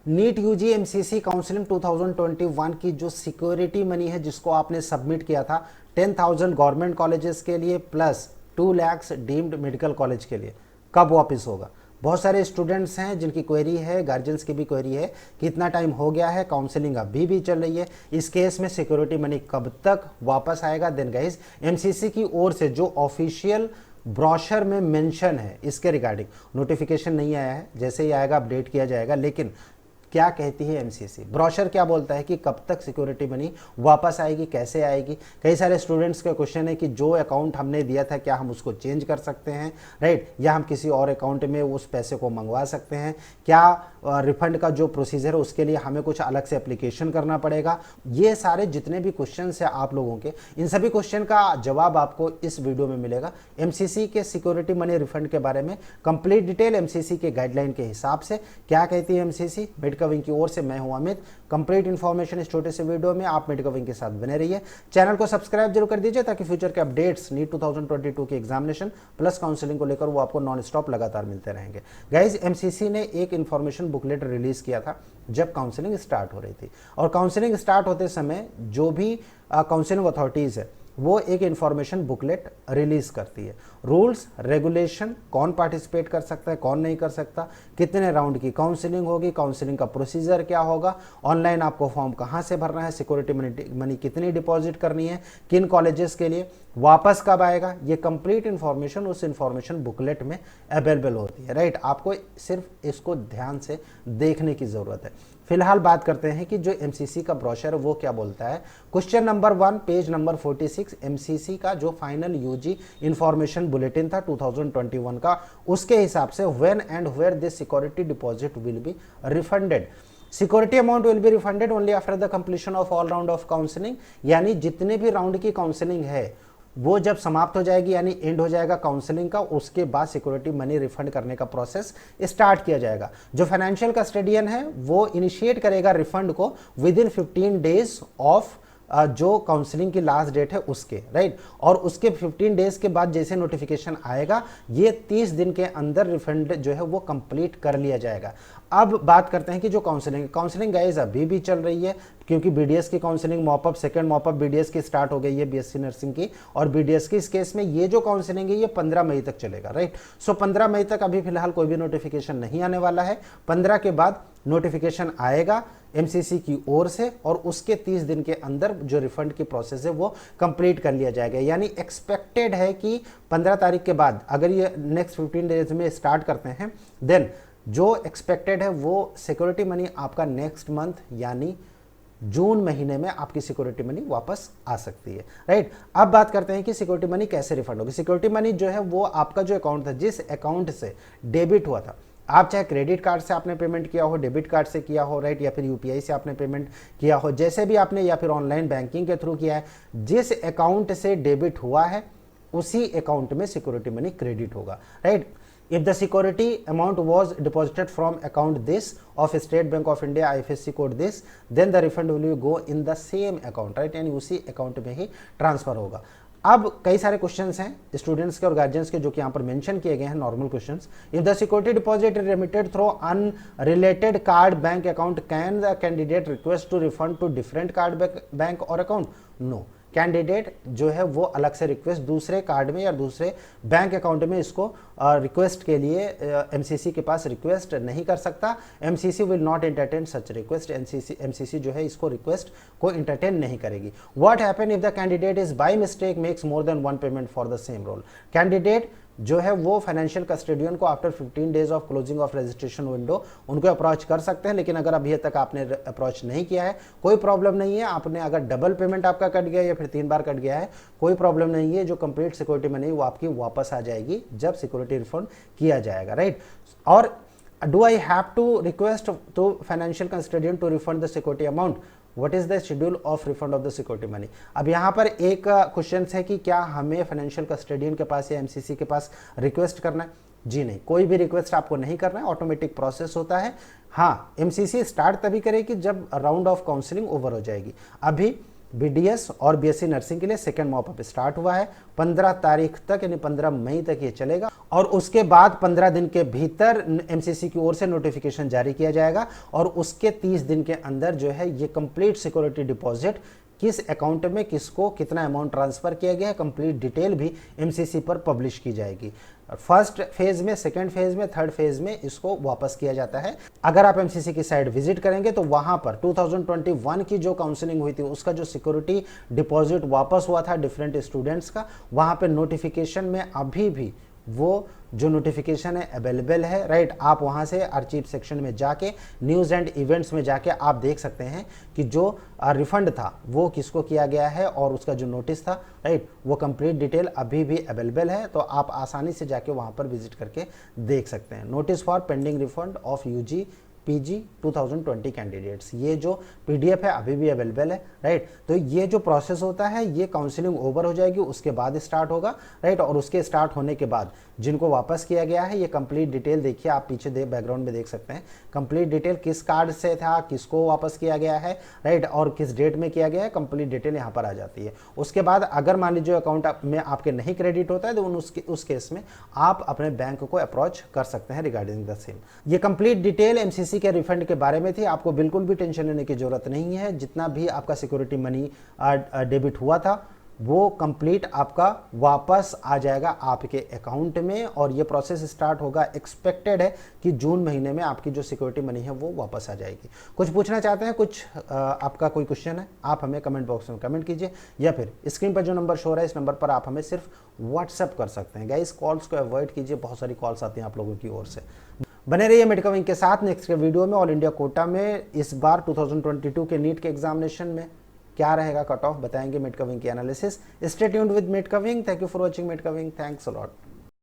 NEET UG MCC counselling 2021 की जो security money है जिसको आपने सबमिट किया था 10,000 गवर्नमेंट कॉलेजेस के लिए plus 2 lakh deemed medical college के लिए, कब वापस होगा? बहुत सारे स्टूडेंट्स हैं जिनकी क्वेरी है, गार्जियंस की भी क्वेरी है कि इतना टाइम हो गया है, काउंसलिंग अभी भी चल रही है, इस केस में सिक्योरिटी मनी कब तक वापस आएगा? देन गाइस, एमसीसी की ओर से जो ऑफिशियल ब्रोशर में मेंशन है इसके रिगार्डिंग नोटिफिकेशन नहीं आया है, जैसे ही आएगा अपडेट किया जाएगा। लेकिन क्या कहती है एमसीसी, ब्रोशर क्या बोलता है कि कब तक सिक्योरिटी मनी वापस आएगी, कैसे आएगी? कई सारे स्टूडेंट्स का क्वेश्चन है कि जो अकाउंट हमने दिया था क्या हम उसको चेंज कर सकते हैं, राइट, या हम किसी और अकाउंट में उस पैसे को मंगवा सकते हैं? क्या रिफंड का जो प्रोसीजर है उसके लिए हमें कुछ अलग से एप्लीकेशन करना पड़ेगा? ये सारे जितने भी क्वेश्चन है आप लोगों के, इन सभी क्वेश्चन का जवाब आपको इस वीडियो में मिलेगा। एमसीसी के सिक्योरिटी मनी रिफंड के बारे में कंप्लीट डिटेल, एमसीसी के गाइडलाइन के हिसाब से क्या कहती है एमसीसी, मेडिकल विंग की ओर से मैं हूं अमित। कंप्लीट इन्फॉर्मेशन इस छोटे से वीडियो में, आप मेडिकल विंग के साथ बने रहिए। चैनल को सब्सक्राइब जरूर कर दीजिए ताकि फ्यूचर के अपडेट्स नीट 2022 के एग्जामिनेशन प्लस काउंसलिंग को लेकर वो आपको नॉन स्टॉप लगातार मिलते रहेंगे। गाइज, एमसीसी ने एक इन्फॉर्मेशन बुकलेट रिलीज किया था जब काउंसलिंग स्टार्ट हो रही थी, और काउंसलिंग स्टार्ट होते समय जो भी काउंसलिंग अथॉरिटीज है वो एक इंफॉर्मेशन बुकलेट रिलीज करती है। रूल्स रेगुलेशन, कौन पार्टिसिपेट कर सकता है, कौन नहीं कर सकता, कितने राउंड की काउंसलिंग होगी, काउंसलिंग का प्रोसीजर क्या होगा, ऑनलाइन आपको फॉर्म कहां से भरना है, सिक्योरिटी मनी कितनी डिपॉजिट करनी है, किन कॉलेजेस के लिए, वापस कब आएगा, ये कंप्लीट इंफॉर्मेशन उस इंफॉर्मेशन बुकलेट में अवेलेबल होती है, राइट। आपको सिर्फ इसको ध्यान से देखने की जरूरत है। फिलहाल बात करते हैं कि जो एमसीसी का ब्रोशर है वो क्या बोलता है। Question number 1 page number 46 MCC का जो फाइनल यूजी इंफॉर्मेशन बुलेटिन था 2021 का, उसके हिसाब से when and where this security deposit will be refunded. Security amount will be refunded only after the completion of all round of counselling, यानी जितने भी राउंड की काउंसलिंग है वो जब समाप्त हो जाएगी, यानी एंड हो जाएगा काउंसलिंग का, उसके बाद सिक्योरिटी मनी रिफंड करने का प्रोसेस स्टार्ट किया जाएगा। जो फाइनेंशियल कस्टडियन है वो इनिशिएट करेगा रिफंड को विद इन 15 डेज ऑफ जो काउंसलिंग की लास्ट डेट है उसके, राइट। और उसके 15 डेज के बाद जैसे नोटिफिकेशन आएगा, ये 30 दिन के अंदर रिफंड जो है वो कंप्लीट कर लिया जाएगा। अब बात करते हैं कि जो काउंसलिंग गाइस अभी भी चल रही है, क्योंकि बीडीएस की counselling mop up, second mop up BDS की स्टार्ट हो गई है, बीएससी नर्सिंग की और बीडीएस की। इस केस में ये जो काउंसलिंग है ये 15 मई तक चलेगा, राइट। सो 15 मई तक अभी फिलहाल कोई भी नोटिफिकेशन नहीं आने वाला है। 15 के बाद नोटिफिकेशन आएगा एमसीसी की ओर से और उसके 30 दिन के अंदर जो रिफंड की प्रोसेस है वो कंप्लीट कर लिया जाएगा। यानी एक्सपेक्टेड है कि 15 तारीख के बाद अगर ये नेक्स्ट 15 डेज में स्टार्ट करते हैं, देन जो एक्सपेक्टेड है वो सिक्योरिटी मनी आपका नेक्स्ट मंथ यानी जून महीने में आपकी सिक्योरिटी मनी वापस आ सकती है, राइट। अब बात करते हैं कि सिक्योरिटी मनी कैसे रिफंड होगी। सिक्योरिटी मनी जो है वो आपका जो अकाउंट था, जिस अकाउंट से डेबिट हुआ था, आप चाहे क्रेडिट कार्ड से आपने पेमेंट किया हो, डेबिट कार्ड से किया हो, राइट, या फिर यूपीआई से आपने पेमेंट किया हो, जैसे भी आपने, या फिर ऑनलाइन बैंकिंग के थ्रू किया है, जिस अकाउंट से डेबिट हुआ है उसी अकाउंट में सिक्योरिटी मनी क्रेडिट होगा, right. If the security amount was deposited from account this of State Bank of India IFSC code this, then the refund will go in the same account, right, यानी उसी account में ही transfer होगा। अब कई सारे questions हैं students के और गार्जियंस के जो कि यहाँ पर मेंशन किए गए हैं, normal questions. If the security deposit is remitted through unrelated card bank account, can the candidate request to refund to different card bank और अकाउंट? नो, कैंडिडेट जो है वो अलग से रिक्वेस्ट दूसरे कार्ड में या दूसरे बैंक अकाउंट में इसको रिक्वेस्ट के लिए एमसीसी के पास रिक्वेस्ट नहीं कर सकता। MCC will not entertain such request. MCC जो है इसको रिक्वेस्ट को एंटरटेन नहीं करेगी। What happen if the candidate is by mistake makes more than one payment for the same roll? Candidate जो है वो फाइनेंशियल कस्टडियन को after 15 days of closing of registration window उनको अप्रोच कर सकते हैं। लेकिन अगर अभी तक आपने अप्रोच नहीं किया है, कोई प्रॉब्लम नहीं है। आपने अगर डबल पेमेंट आपका कट गया या फिर 3 बार कट गया है, कोई प्रॉब्लम नहीं है। जो कंप्लीट सिक्योरिटी मनी वो आपकी वापस आ जाएगी जब सिक्योरिटी रिफंड किया जाएगा, राइट। और do I have to request to financial custodian to refund the security amount? What is the schedule of refund of the security money? अब यहाँ पर एक क्वेश्चन है कि क्या हमें फाइनेंशियल कस्टडियन के पास या एमसीसी के पास रिक्वेस्ट करना है? जी नहीं, कोई भी रिक्वेस्ट आपको नहीं करना है, ऑटोमेटिक प्रोसेस होता है। हाँ, एमसीसी स्टार्ट तभी करेगी जब राउंड ऑफ काउंसलिंग ओवर हो जाएगी। अभी BDS और BSc नर्सिंग के लिए सेकेंड मॉपअप स्टार्ट हुआ है। 15 तारीख तक यानी 15 मई तक ये चलेगा और उसके बाद 15 दिन के भीतर MCC की ओर से नोटिफिकेशन जारी किया जाएगा और उसके 30 दिन के अंदर जो है ये कंप्लीट सिक्योरिटी डिपॉजिट किस अकाउंट में किसको कितना अमाउंट ट्रांसफर किया गया है कंप्लीट डिटेल भी MCC पर पब्लिश की जाएगी। फर्स्ट फेज में, सेकंड फेज में, थर्ड फेज में इसको वापस किया जाता है। अगर आप MCC की साइट विजिट करेंगे तो वहां पर 2021 की जो काउंसलिंग हुई थी उसका जो सिक्योरिटी डिपॉजिट वापस हुआ था डिफरेंट स्टूडेंट्स का, वहां पे नोटिफिकेशन में अभी भी वो जो नोटिफिकेशन है अवेलेबल है, राइट। आप वहां से आर्चिव सेक्शन में जाके न्यूज़ एंड इवेंट्स में जाके आप देख सकते हैं कि जो रिफंड था वो किसको किया गया है और उसका जो नोटिस था, राइट, वो कंप्लीट डिटेल अभी भी अवेलेबल है। तो आप आसानी से जाके वहां पर विजिट करके देख सकते हैं। Notice for pending refund of UG PG 2020 candidates, ये जो PDF है अभी भी अवेलेबल है, राइट। तो ये जो प्रोसेस होता है ये काउंसलिंग ओवर हो जाएगी उसके बाद स्टार्ट होगा, राइट। और उसके स्टार्ट होने के बाद जिनको वापस किया गया है ये कंप्लीट डिटेल देखिए, आप पीछे बैकग्राउंड में देख सकते हैं कंप्लीट डिटेल किस कार्ड से था, किसको वापस किया गया है, राइट, और किस डेट में किया गया है, कंप्लीट डिटेल यहाँ पर आ जाती है। उसके बाद अगर मान लीजिए अकाउंट में आपके नहीं क्रेडिट होता है तो उस केस में आप अपने बैंक को अप्रोच कर सकते हैं रिगार्डिंग द सेम। ये कंप्लीट डिटेल MCC के रिफंड के बारे में थी। आपको बिल्कुल भी टेंशन लेने की जरूरत नहीं है। जितना भी आपका सिक्योरिटी मनी डेबिट हुआ था वो कंप्लीट आपका वापस आ जाएगा आपके अकाउंट में और ये प्रोसेस स्टार्ट होगा। एक्सपेक्टेड है कि जून महीने में आपकी जो सिक्योरिटी मनी है वो वापस आ जाएगी। कुछ पूछना चाहते हैं, कुछ आपका कोई क्वेश्चन है, आप हमें कमेंट बॉक्स में कमेंट कीजिए या फिर स्क्रीन पर जो नंबर शो हो रहा है इस नंबर पर आप हमें सिर्फ व्हाट्सएप कर सकते हैं। गाइस कॉल्स को अवॉइड कीजिए, बहुत सारी कॉल्स आती हैं आप लोगों की ओर से। बने रहिए मेडिका विंग के साथ। नेक्स्ट के वीडियो में ऑल इंडिया कोटा में इस बार 2022 के नीट के एग्जामिनेशन में क्या रहेगा कट ऑफ बताएंगे मेडिका विंग की analysis. Stay tuned with Medica wing. Thank you for watching Medica wing. Thanks a lot.